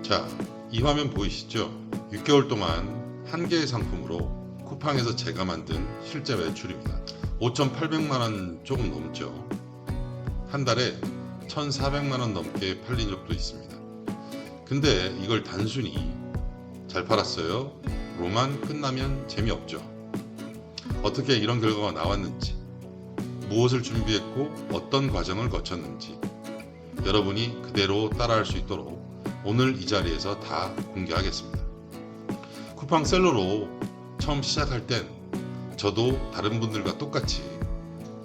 자, 이 화면 보이시죠? 6개월 동안 한 개의 상품으로 쿠팡에서 제가 만든 실제 매출입니다. 5,800만원 조금 넘죠. 한 달에 1,400만원 넘게 팔린 적도 있습니다. 근데 이걸 단순히 잘 팔았어요 로만 끝나면 재미없죠. 어떻게 이런 결과가 나왔는지, 무엇을 준비했고 어떤 과정을 거쳤는지 여러분이 그대로 따라할 수 있도록 오늘 이 자리에서 다 공개하겠습니다. 쿠팡 셀러로 처음 시작할 땐 저도 다른 분들과 똑같이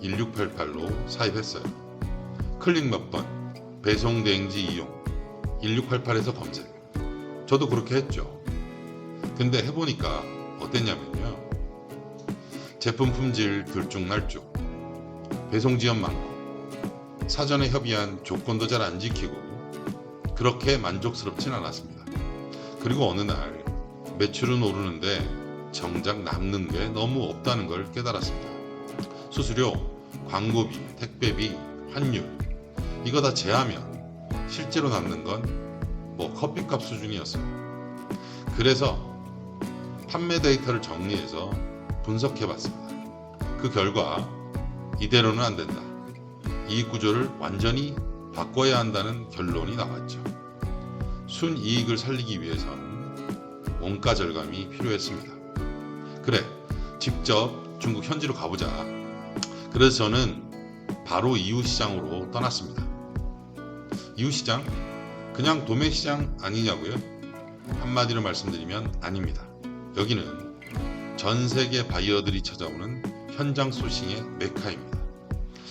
1688로 사입했어요. 클릭 몇 번, 배송 대행지 이용, 1688에서 검색. 저도 그렇게 했죠. 근데 해보니까 어땠냐면요. 제품 품질 들쭉날쭉, 배송 지연 많고, 사전에 협의한 조건도 잘 안 지키고 그렇게 만족스럽진 않았습니다. 그리고 어느 날 매출은 오르는데 정작 남는 게 너무 없다는 걸 깨달았습니다. 수수료, 광고비, 택배비, 환율 이거 다 제하면 실제로 남는 건 뭐 커피값 수준이었어요. 그래서 판매 데이터를 정리해서 분석해봤습니다. 그 결과 이대로는 안 된다. 이익 구조를 완전히 바꿔야 한다는 결론이 나왔죠. 순이익을 살리기 위해선 원가 절감이 필요했습니다. 그래, 직접 중국 현지로 가보자. 그래서 저는 바로 이웃시장으로 떠났습니다. 이웃시장? 그냥 도매시장 아니냐고요? 한마디로 말씀드리면 아닙니다. 여기는 전 세계 바이어들이 찾아오는 현장 소싱의 메카입니다.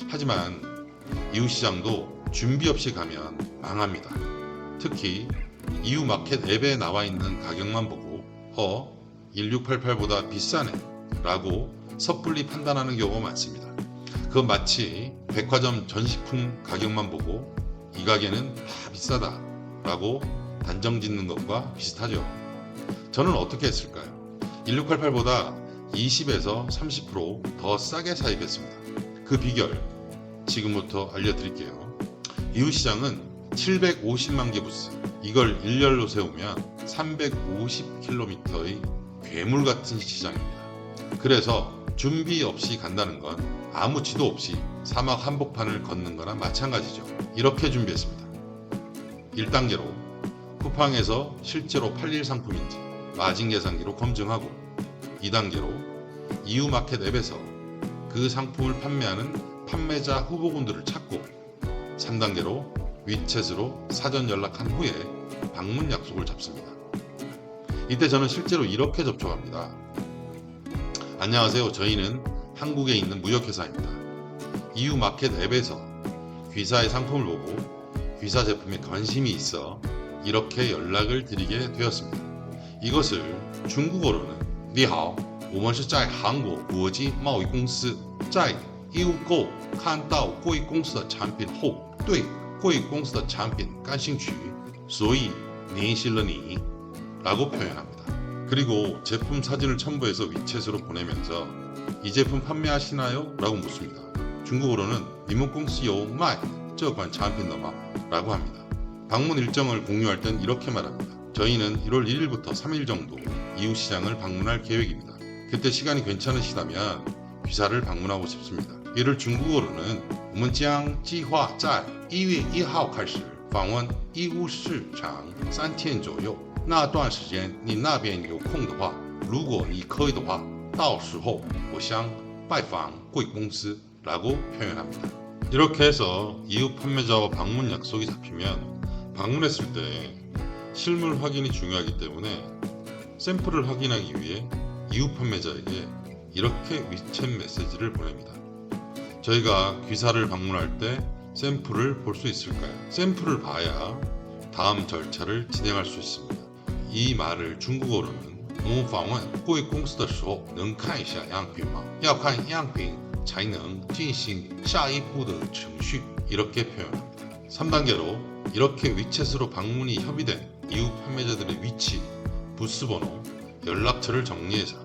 하지만 이웃시장도 준비 없이 가면 망합니다. 특히 이웃 마켓 앱에 나와 있는 가격만 보고 1688보다 비싸네 라고 섣불리 판단하는 경우가 많습니다. 그건 마치 백화점 전식품 가격만 보고 이 가게는 다 비싸다 라고 단정 짓는 것과 비슷하죠. 저는 어떻게 했을까요? 1688보다 20에서 30% 더 싸게 사입했습니다. 그 비결 지금부터 알려드릴게요. 이웃시장은 750만 개 부스, 이걸 일렬로 세우면 350km의 괴물 같은 시장입니다. 그래서 준비 없이 간다는 건 아무 지도 없이 사막 한복판을 걷는 거나 마찬가지죠. 이렇게 준비했습니다. 1단계로 쿠팡에서 실제로 팔릴 상품인지 마진 계산기로 검증하고, 2단계로 이웃마켓 앱에서 그 상품을 판매하는 판매자 후보군들을 찾고, 3단계로 위챗으로 사전 연락한 후에 방문 약속을 잡습니다. 이때 저는 실제로 이렇게 접촉합니다. 안녕하세요. 저희는 한국에 있는 무역회사입니다. 이웃마켓 앱에서 귀사의 상품을 보고 귀사 제품에 관심이 있어 이렇게 연락을 드리게 되었습니다. 이것을 중국어로는 你好，我们是在韩国国际贸易公司，在义乌购看到贵公司的产品后，对贵公司的产品感兴趣，所以联系了你라고 표현합니다. 그리고 제품 사진을 첨부해서 위챗으로 보내면서 이 제품 판매하시나요? 라고 묻습니다. 중국어로는 你们公司有卖这款产品的吗? 라고 합니다. 방문 일정을 공유할 땐 이렇게 말합니다. 저희는 1월 1일부터 3일 정도 이웃시장을 방문할 계획입니다. 그때 시간이 괜찮으시다면 귀사를 방문하고 싶습니다. 이를 중국어로는 我们将计划在1月1号开始访问义乌市场3天左右，那段时间你那边有空的话，如果你可以的话，到时候我想拜访贵公司라고 표현합니다. 이렇게 해서 이웃 판매자와 방문 약속이 잡히면 방문했을 때 실물 확인이 중요하기 때문에 샘플을 확인하기 위해 이웃 판매자에게 이렇게 위챗 메시지를 보냅니다. 저희가 귀사를 방문할 때 샘플을 볼 수 있을까요? 샘플을 봐야 다음 절차를 진행할 수 있습니다. 이 말을 중국어로는 我们访问贵公司的时候能看一下样品吗？要看样品才能进行下一步的程序 이렇게 표현합니다. 3단계로 이렇게 위챗으로 방문이 협의된 이웃 판매자들의 위치, 부스 번호, 연락처를 정리해서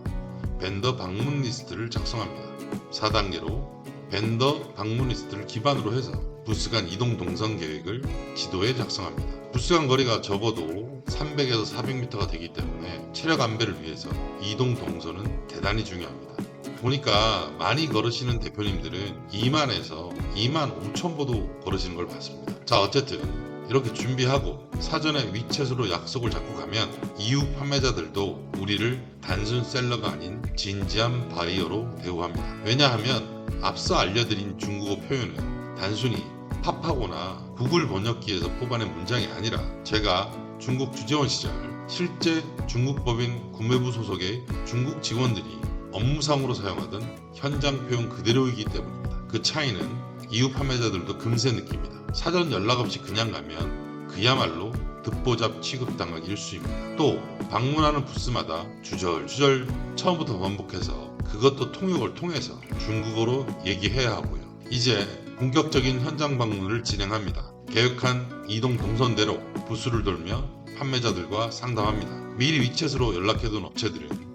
벤더 방문 리스트를 작성합니다. 4단계로 벤더 방문 리스트를 기반으로 해서 부스 간 이동 동선 계획을 지도에 작성합니다. 부스 간 거리가 적어도 300에서 400m가 되기 때문에 체력 안배를 위해서 이동 동선은 대단히 중요합니다. 보니까 많이 걸으시는 대표님들은 2만에서 2만 5천 보도 걸으시는 걸 봤습니다. 자, 어쨌든 이렇게 준비하고 사전에 위챗으로 약속을 잡고 가면 이후 판매자들도 우리를 단순 셀러가 아닌 진지한 바이어로 대우합니다. 왜냐하면 앞서 알려드린 중국어 표현은 단순히 팝하거나 구글 번역기에서 뽑아낸 문장이 아니라 제가 중국 주재원 시절 실제 중국 법인 구매부 소속의 중국 직원들이 업무상으로 사용하던 현장 표현 그대로이기 때문입니다. 그 차이는 이후 판매자들도 금세 느낍니다. 사전 연락 없이 그냥 가면 그야말로 듣보잡 취급당하기 일쑤입니다. 또 방문하는 부스마다 주절주절 처음부터 반복해서 그것도 통역을 통해서 중국어로 얘기해야 하고요. 이제 본격적인 현장 방문을 진행합니다. 계획한 이동 동선대로 부스를 돌며 판매자들과 상담합니다. 미리 위챗으로 연락해둔 업체들은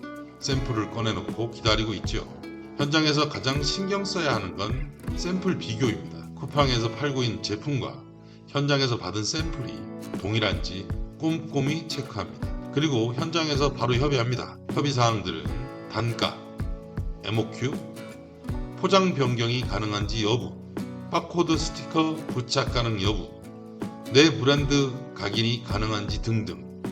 샘플을 꺼내놓고 기다리고 있죠. 현장에서 가장 신경 써야 하는 건 샘플 비교입니다. 쿠팡에서 팔고 있는 제품과 현장에서 받은 샘플이 동일한지 꼼꼼히 체크합니다. 그리고 현장에서 바로 협의합니다. 협의사항들은 단가, MOQ, 포장 변경이 가능한지 여부, 바코드 스티커 부착 가능 여부, 내 브랜드 각인이 가능한지 등등.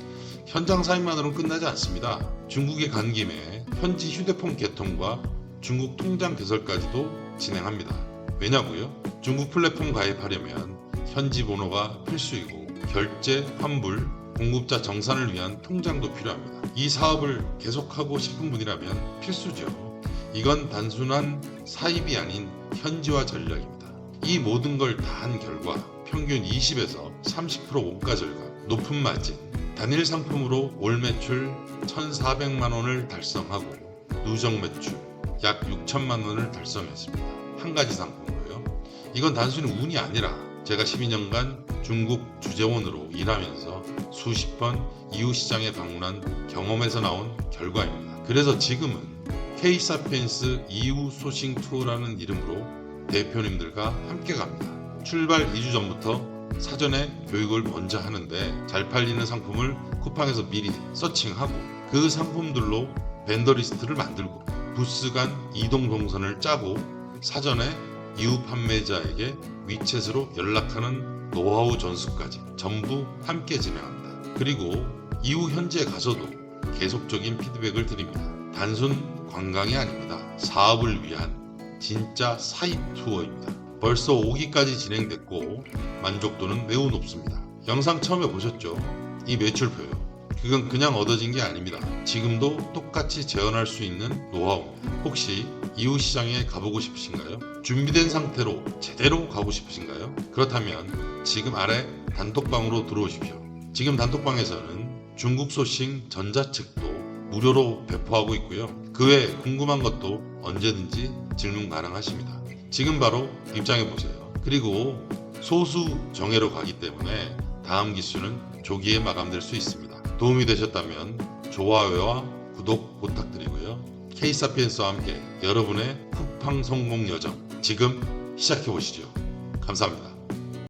현장 사인만으로는 끝나지 않습니다. 중국에 간 김에 현지 휴대폰 개통과 중국 통장 개설까지도 진행합니다. 왜냐고요? 중국 플랫폼 가입하려면 현지 번호가 필수이고 결제, 환불, 공급자 정산을 위한 통장도 필요합니다. 이 사업을 계속하고 싶은 분이라면 필수죠. 이건 단순한 사입이 아닌 현지화 전략입니다. 이 모든 걸 다 한 결과 평균 20에서 30% 원가 절감, 높은 마진, 단일 상품으로 월 매출 1,400만 원을 달성하고 누적 매출 약 6천만 원을 달성했습니다. 한 가지 상품으로요. 이건 단순히 운이 아니라 제가 12년간 중국 주재원으로 일하면서 수십 번 이후 시장에 방문한 경험에서 나온 결과입니다. 그래서 지금은 K-사피엔스 이후 소싱 투어라는 이름으로 대표님들과 함께 갑니다. 출발 2주 전부터 사전에 교육을 먼저 하는데 잘 팔리는 상품을 쿠팡에서 미리 서칭하고 그 상품들로 벤더 리스트를 만들고 부스 간 이동 동선을 짜고 사전에 이후 판매자에게 위챗으로 연락하는 노하우 전수까지 전부 함께 진행합니다. 그리고 이후 현지에 가서도 계속적인 피드백을 드립니다. 단순 관광이 아닙니다. 사업을 위한 진짜 사입 투어입니다. 벌써 5기까지 진행됐고 만족도는 매우 높습니다. 영상 처음에 보셨죠? 이 매출표요. 그건 그냥 얻어진 게 아닙니다. 지금도 똑같이 재현할 수 있는 노하우입니다. 혹시 이후 시장에 가보고 싶으신가요? 준비된 상태로 제대로 가고 싶으신가요? 그렇다면 지금 아래 단톡방으로 들어오십시오. 지금 단톡방에서는 중국 소싱 전자책도 무료로 배포하고 있고요. 그 외에 궁금한 것도 언제든지 질문 가능하십니다. 지금 바로 입장해 보세요. 그리고 소수 정예로 가기 때문에 다음 기수는 조기에 마감될 수 있습니다. 도움이 되셨다면 좋아요와 구독 부탁드리고요. K-사피엔스와 함께 여러분의 쿠팡 성공 여정 지금 시작해 보시죠. 감사합니다.